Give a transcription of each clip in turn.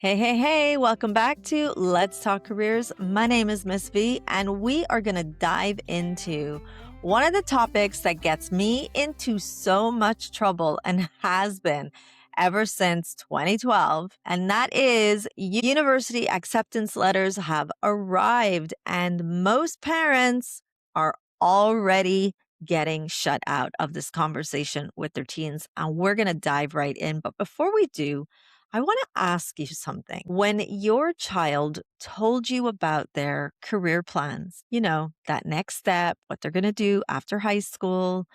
Hey, hey, hey, welcome back to Let's Talk Careers. My name is Miss V, and we are going to dive into one of the topics that gets me into so much trouble and has been ever since 2012. And that is university acceptance letters have arrived, and most parents are already getting shut out of this conversation with their teens. And we're going to dive right in. But before we do, I want to ask you something. When your child told you about their career plans, that next step, what they're going to do after high school,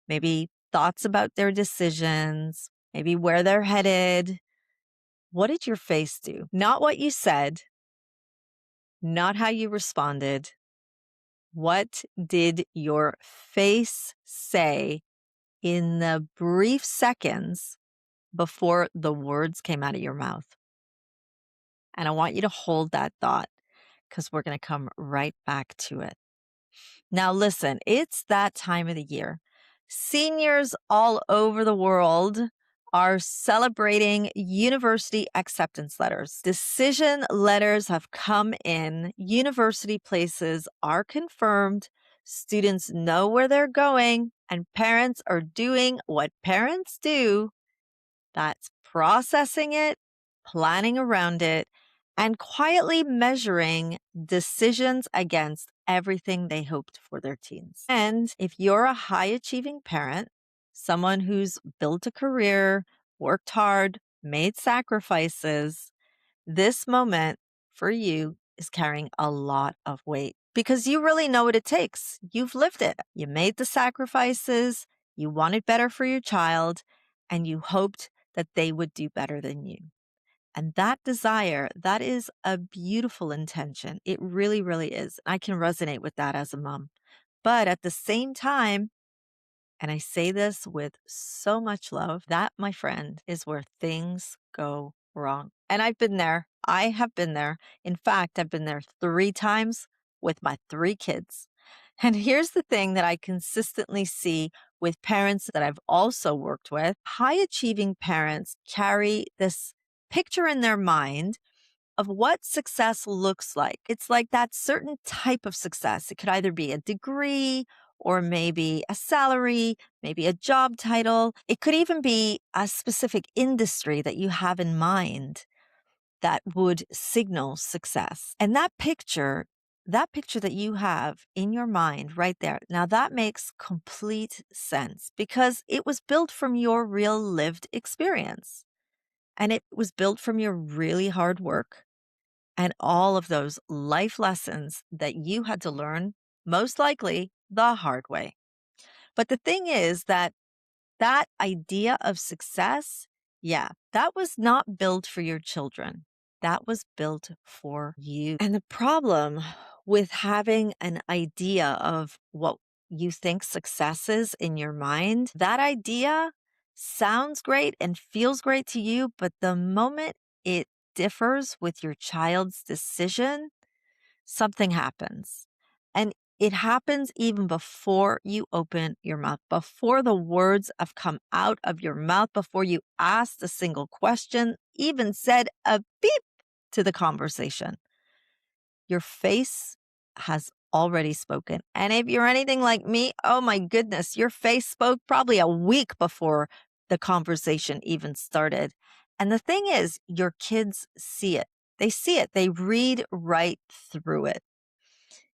maybe thoughts about their decisions, maybe where they're headed, what did your face do? Not what you said, not how you responded. What did your face say in the brief seconds before the words came out of your mouth? And I want you to hold that thought because we're going to come right back to it. Now, listen, it's that time of the year. Seniors all over the world are celebrating university acceptance letters. Decision letters have come in. University places are confirmed. Students know where they're going, and parents are doing what parents do. That's processing it, planning around it, and quietly measuring decisions against everything they hoped for their teens. And if you're a high achieving parent, someone who's built a career, worked hard, made sacrifices, this moment for you is carrying a lot of weight because you really know what it takes. You've lived it. You made the sacrifices, you wanted better for your child, and you hoped that they would do better than you. And that desire, that is a beautiful intention. It really, really is. I can resonate with that as a mom. But at the same time, and I say this with so much love, that, my friend, is where things go wrong. And I've been there. I have been there. In fact, I've been there 3 times with my 3 kids. And here's the thing that I consistently see with parents that I've also worked with. High achieving parents carry this picture in their mind of what success looks like. It's like that certain type of success. It could either be a degree or maybe a salary, maybe a job title. It could even be a specific industry that you have in mind that would signal success. And that picture that you have in your mind right there, now that makes complete sense because it was built from your real lived experience. And it was built from your really hard work and all of those life lessons that you had to learn, most likely the hard way. But the thing is that idea of success, yeah, that was not built for your children. That was built for you. And the problem with having an idea of what you think success is in your mind, that idea sounds great and feels great to you, but the moment it differs with your child's decision, something happens. And it happens even before you open your mouth, before the words have come out of your mouth, before you asked a single question, even said a beep to the conversation. Your face has already spoken. And if you're anything like me, oh my goodness, your face spoke probably a week before the conversation even started. And the thing is, your kids see it. They see it. They read right through it.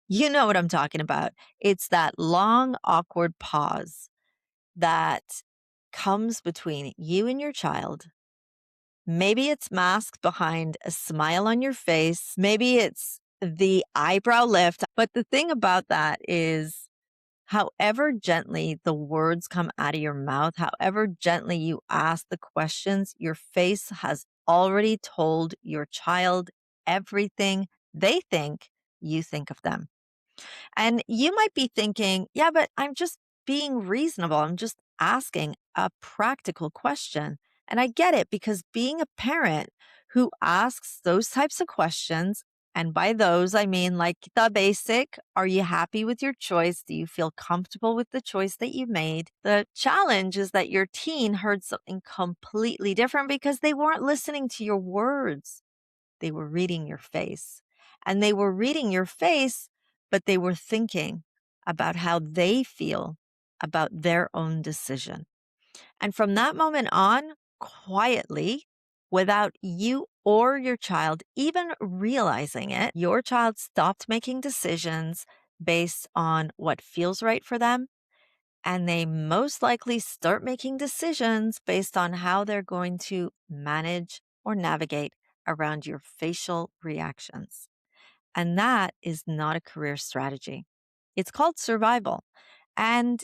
You know what I'm talking about. It's that long, awkward pause that comes between you and your child. Maybe it's masked behind a smile on your face. Maybe it's the eyebrow lift. But the thing about that is, however gently the words come out of your mouth, however gently you ask the questions, your face has already told your child everything they think you think of them. And you might be thinking, yeah, but I'm just being reasonable. I'm just asking a practical question. And I get it because being a parent who asks those types of questions, and by those, I mean like the basic, are you happy with your choice? Do you feel comfortable with the choice that you made? The challenge is that your teen heard something completely different because they weren't listening to your words. they were reading your face. And they were reading your face, but they were thinking about how they feel about their own decision. And from that moment on, quietly, without you or your child even realizing it, your child stopped making decisions based on what feels right for them. And they most likely start making decisions based on how they're going to manage or navigate around your facial reactions. And that is not a career strategy. It's called survival. And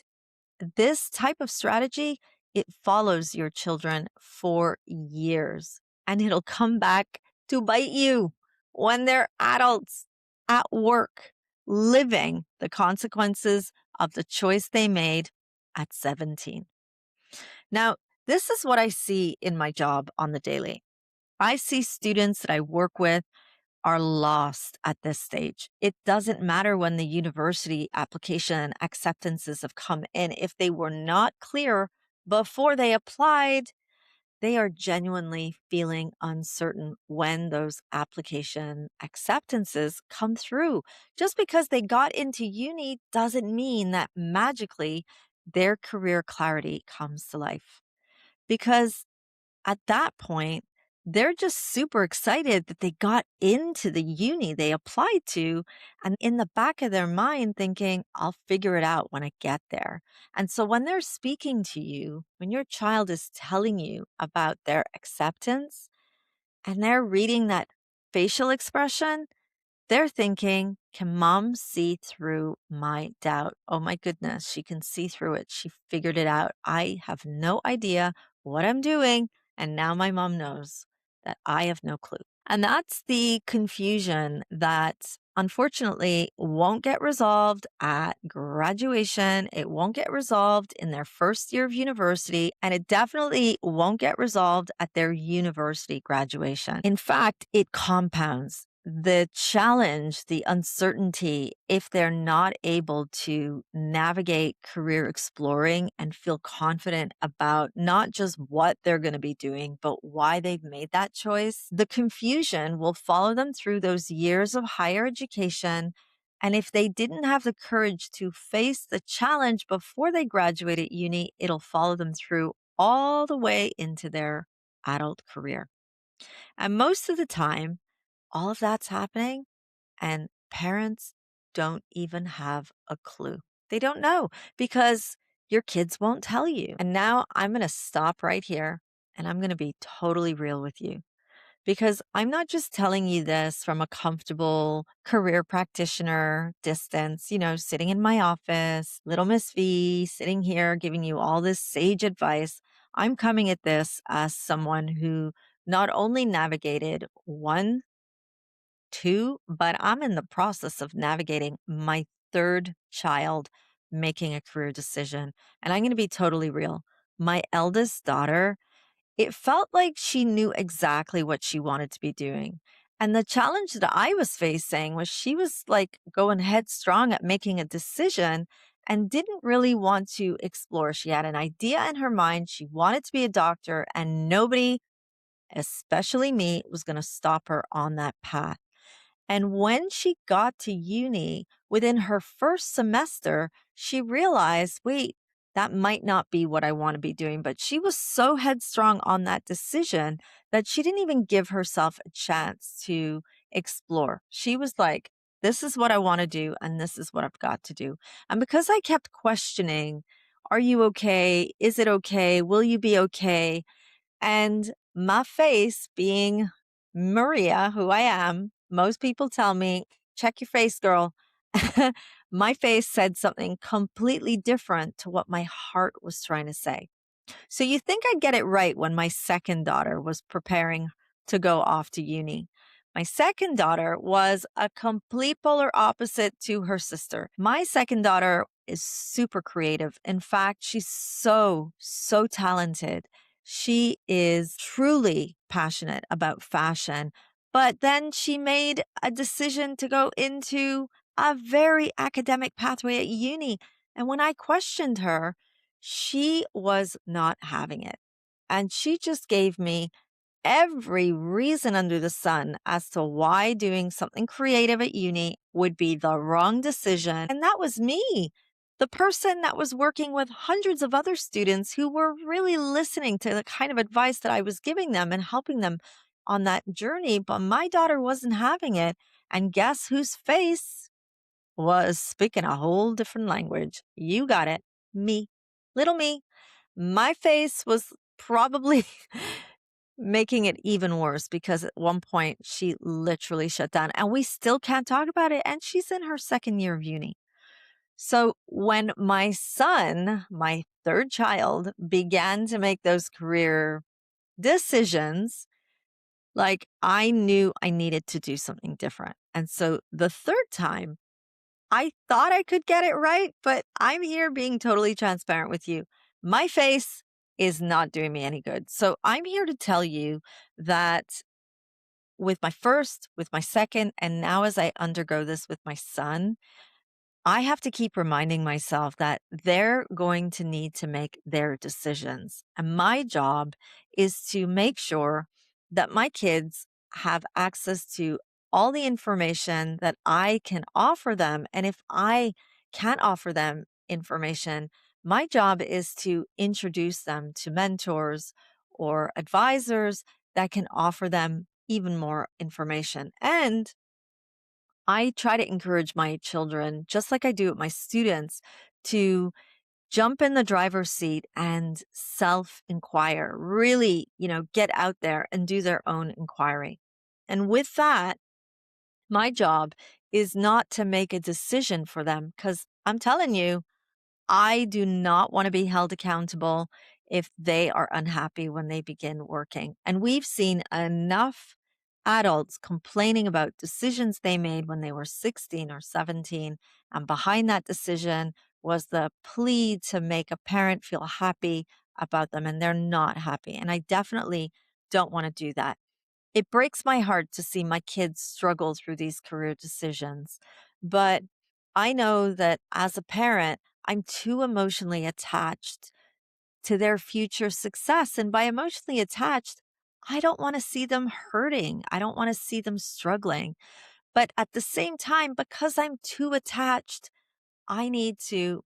this type of strategy, it follows your children for years and it'll come back to bite you when they're adults at work, living the consequences of the choice they made at 17. Now, this is what I see in my job on the daily. I see students that I work with are lost at this stage. It doesn't matter when the university application and acceptances have come in. If they were not clear before they applied, they are genuinely feeling uncertain when those application acceptances come through. Just because they got into uni doesn't mean that magically their career clarity comes to life. Because at that point, they're just super excited that they got into the uni they applied to. And in the back of their mind, thinking, I'll figure it out when I get there. And so when they're speaking to you, when your child is telling you about their acceptance and they're reading that facial expression, they're thinking, can mom see through my doubt? Oh my goodness, she can see through it. She figured it out. I have no idea what I'm doing. And now my mom knows that I have no clue. And that's the confusion that unfortunately won't get resolved at graduation. It won't get resolved in their first year of university, and it definitely won't get resolved at their university graduation. In fact, it compounds the challenge, the uncertainty, if they're not able to navigate career exploring and feel confident about not just what they're going to be doing, but why they've made that choice. The confusion will follow them through those years of higher education. And if they didn't have the courage to face the challenge before they graduated uni, it'll follow them through all the way into their adult career. And most of the time, all of that's happening, and parents don't even have a clue. They don't know because your kids won't tell you. And now I'm going to stop right here and I'm going to be totally real with you because I'm not just telling you this from a comfortable career practitioner distance, sitting in my office, little Miss V, sitting here giving you all this sage advice. I'm coming at this as someone who not only navigated one two, but I'm in the process of navigating my third child making a career decision. And I'm going to be totally real. My eldest daughter, it felt like she knew exactly what she wanted to be doing. And the challenge that I was facing was she was like going headstrong at making a decision and didn't really want to explore. She had an idea in her mind. She wanted to be a doctor, and nobody, especially me, was going to stop her on that path. And when she got to uni, within her first semester, she realized, wait, that might not be what I want to be doing. But she was so headstrong on that decision that she didn't even give herself a chance to explore. She was like, this is what I want to do, and this is what I've got to do. And because I kept questioning, are you okay? Is it okay? Will you be okay? And my face, being Maria, who I am, most people tell me, check your face, girl. My face said something completely different to what my heart was trying to say. So you think I'd get it right when my second daughter was preparing to go off to uni. My second daughter was a complete polar opposite to her sister. My second daughter is super creative. In fact, she's so talented. She is truly passionate about fashion. But then she made a decision to go into a very academic pathway at uni. And when I questioned her, she was not having it. And she just gave me every reason under the sun as to why doing something creative at uni would be the wrong decision. And that was me, the person that was working with hundreds of other students who were really listening to the kind of advice that I was giving them and helping them on that journey. But my daughter wasn't having it. And guess whose face was speaking a whole different language? You got it. Me. Little me. My face was probably making it even worse because at one point she literally shut down and we still can't talk about it. And she's in her second year of uni. So when my son, my third child, began to make those career decisions, like I knew I needed to do something different. And so the third time, I thought I could get it right, but I'm here being totally transparent with you. My face is not doing me any good. So I'm here to tell you that with my first, with my second, and now as I undergo this with my son, I have to keep reminding myself that they're going to need to make their decisions. And my job is to make sure that my kids have access to all the information that I can offer them. And if I can't offer them information, my job is to introduce them to mentors or advisors that can offer them even more information. And I try to encourage my children, just like I do with my students, to jump in the driver's seat and self inquire, really, get out there and do their own inquiry. And with that, my job is not to make a decision for them because I'm telling you, I do not want to be held accountable if they are unhappy when they begin working. And we've seen enough adults complaining about decisions they made when they were 16 or 17. And behind that decision was the plea to make a parent feel happy about them, and they're not happy. And I definitely don't want to do that. It breaks my heart to see my kids struggle through these career decisions. But I know that as a parent, I'm too emotionally attached to their future success. And by emotionally attached, I don't want to see them hurting. I don't want to see them struggling. But at the same time, because I'm too attached, I need to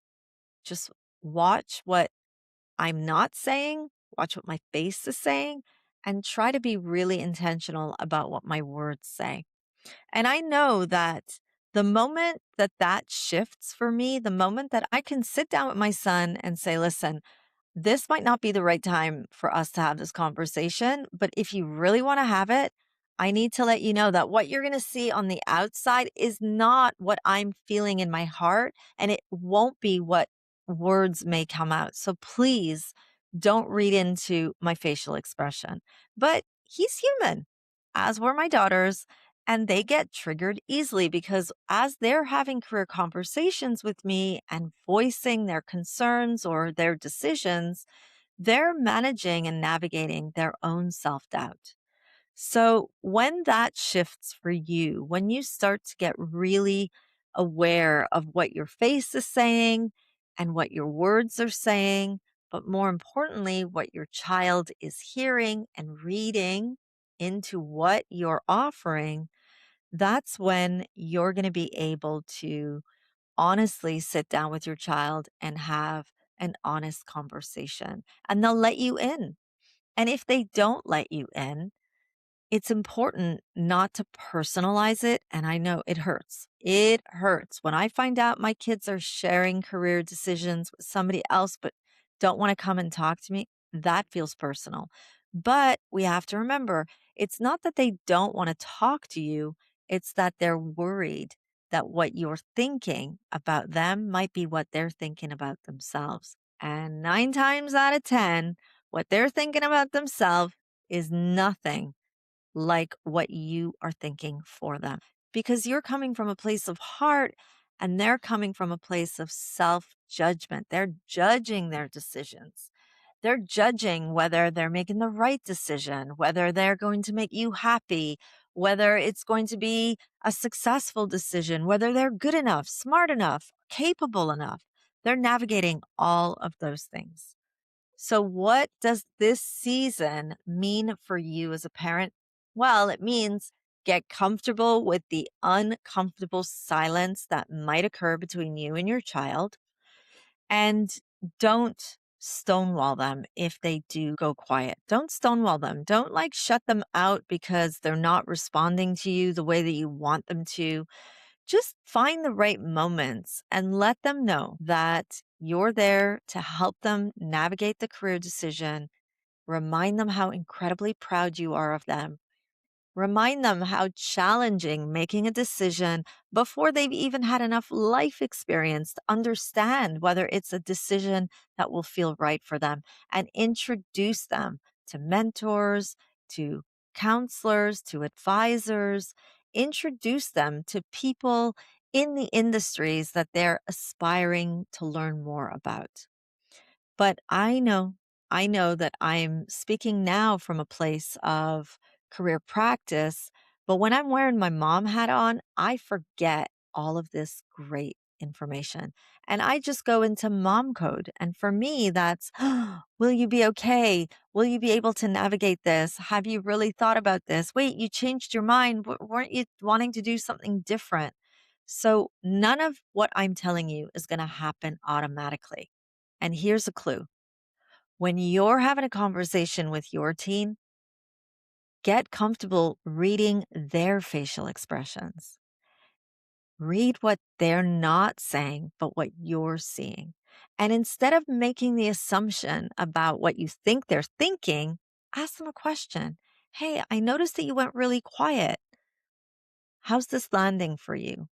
just watch what I'm not saying, watch what my face is saying, and try to be really intentional about what my words say. And I know that the moment that that shifts for me, the moment that I can sit down with my son and say, listen, this might not be the right time for us to have this conversation, but if you really want to have it, I need to let you know that what you're going to see on the outside is not what I'm feeling in my heart, and it won't be what words may come out. So please don't read into my facial expression. But he's human, as were my daughters, and they get triggered easily because as they're having career conversations with me and voicing their concerns or their decisions, they're managing and navigating their own self doubt. So when that shifts for you, when you start to get really aware of what your face is saying and what your words are saying, but more importantly, what your child is hearing and reading into what you're offering, that's when you're going to be able to honestly sit down with your child and have an honest conversation. And they'll let you in. And if they don't let you in, it's important not to personalize it. And I know it hurts. It hurts when I find out my kids are sharing career decisions with somebody else, but don't want to come and talk to me. That feels personal. But we have to remember it's not that they don't want to talk to you, it's that they're worried that what you're thinking about them might be what they're thinking about themselves. And 9 times out of 10, what they're thinking about themselves is nothing like what you are thinking for them because you're coming from a place of heart and they're coming from a place of self judgment. They're judging their decisions. They're judging whether they're making the right decision, whether they're going to make you happy, whether it's going to be a successful decision, whether they're good enough, smart enough, capable enough. They're navigating all of those things. So, what does this season mean for you as a parent? Well, it means get comfortable with the uncomfortable silence that might occur between you and your child, and don't stonewall them if they do go quiet. Don't stonewall them. Don't like shut them out because they're not responding to you the way that you want them to. Just find the right moments and let them know that you're there to help them navigate the career decision. Remind them how incredibly proud you are of them. Remind them how challenging making a decision before they've even had enough life experience to understand whether it's a decision that will feel right for them, and introduce them to mentors, to counselors, to advisors. Introduce them to people in the industries that they're aspiring to learn more about. But I know that I'm speaking now from a place of career practice, but when I'm wearing my mom hat on, I forget all of this great information. And I just go into mom code. And for me, that's, will you be okay? Will you be able to navigate this? Have you really thought about this? Wait, you changed your mind. Weren't you wanting to do something different? So none of what I'm telling you is going to happen automatically. And here's a clue: when you're having a conversation with your teen, get comfortable reading their facial expressions. Read what they're not saying, but what you're seeing. And instead of making the assumption about what you think they're thinking, ask them a question. Hey, I noticed that you went really quiet. How's this landing for you?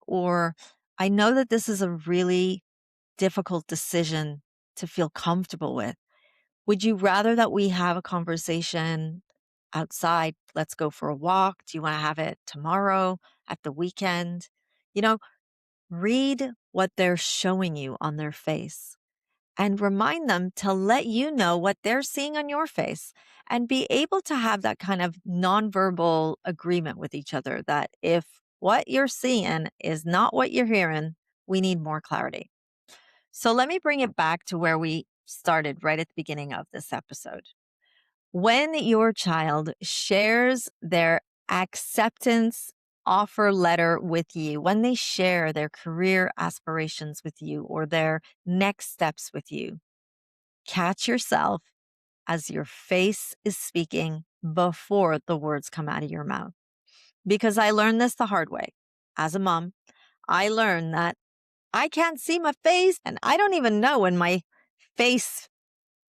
Or I know that this is a really difficult decision to feel comfortable with. Would you rather that we have a conversation outside? Let's go for a walk. Do you want to have it tomorrow, at the weekend? You know, read what they're showing you on their face and remind them to let you know what they're seeing on your face, and be able to have that kind of nonverbal agreement with each other that if what you're seeing is not what you're hearing, we need more clarity. So let me bring it back to where we started right at the beginning of this episode. When your child shares their acceptance offer letter with you, when they share their career aspirations with you or their next steps with you, catch yourself as your face is speaking before the words come out of your mouth. Because I learned this the hard way. As a mom, I learned that I can't see my face, and I don't even know when my face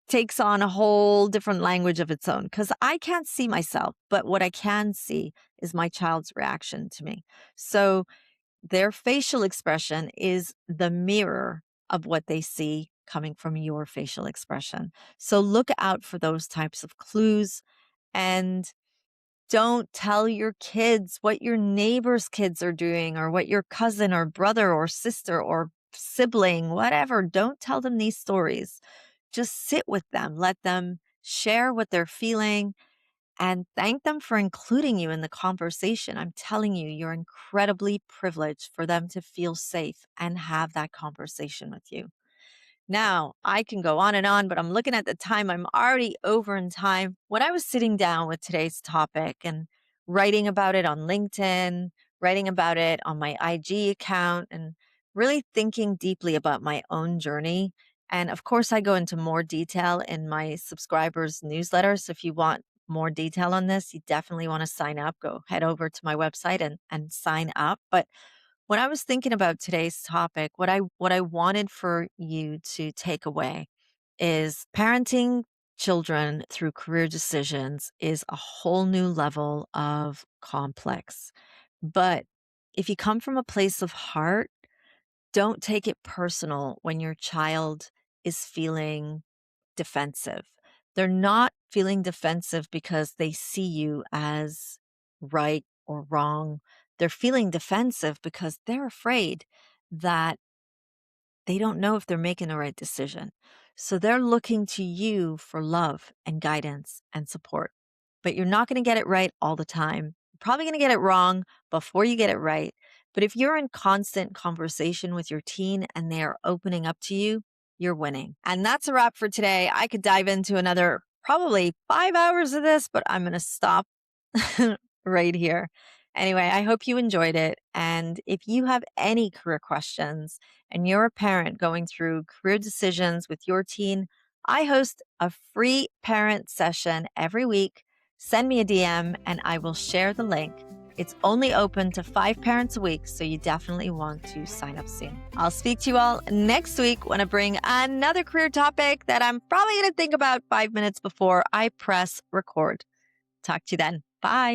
takes on a whole different language of its own because I can't see myself. But what I can see is my child's reaction to me. So their facial expression is the mirror of what they see coming from your facial expression. So look out for those types of clues, and don't tell your kids what your neighbor's kids are doing or what your cousin or brother or sister or sibling, whatever. Don't tell them these stories. Just sit with them, let them share what they're feeling, and thank them for including you in the conversation. I'm telling you, you're incredibly privileged for them to feel safe and have that conversation with you. Now, I can go on, but I'm looking at the time. I'm already over in time. When I was sitting down with today's topic and writing about it on LinkedIn, writing about it on my IG account, and really thinking deeply about my own journey. And of course, I go into more detail in my subscribers' newsletter. So if you want more detail on this, you definitely want to sign up. Go head over to my website and sign up. But when I was thinking about today's topic, what I wanted for you to take away is parenting children through career decisions is a whole new level of complex. But if you come from a place of heart, don't take it personal when your child is feeling defensive. They're not feeling defensive because they see you as right or wrong. They're feeling defensive because they're afraid that they don't know if they're making the right decision. So they're looking to you for love and guidance and support. But you're not going to get it right all the time. You're probably going to get it wrong before you get it right. But if you're in constant conversation with your teen and they are opening up to you, you're winning. And that's a wrap for today. I could dive into another probably 5 hours of this, but I'm going to stop right here. Anyway, I hope you enjoyed it. And if you have any career questions and you're a parent going through career decisions with your teen, I host a free parent session every week. Send me a DM and I will share the link. It's only open to 5 parents a week, so you definitely want to sign up soon. I'll speak to you all next week when I bring another career topic that I'm probably going to think about 5 minutes before I press record. Talk to you then. Bye.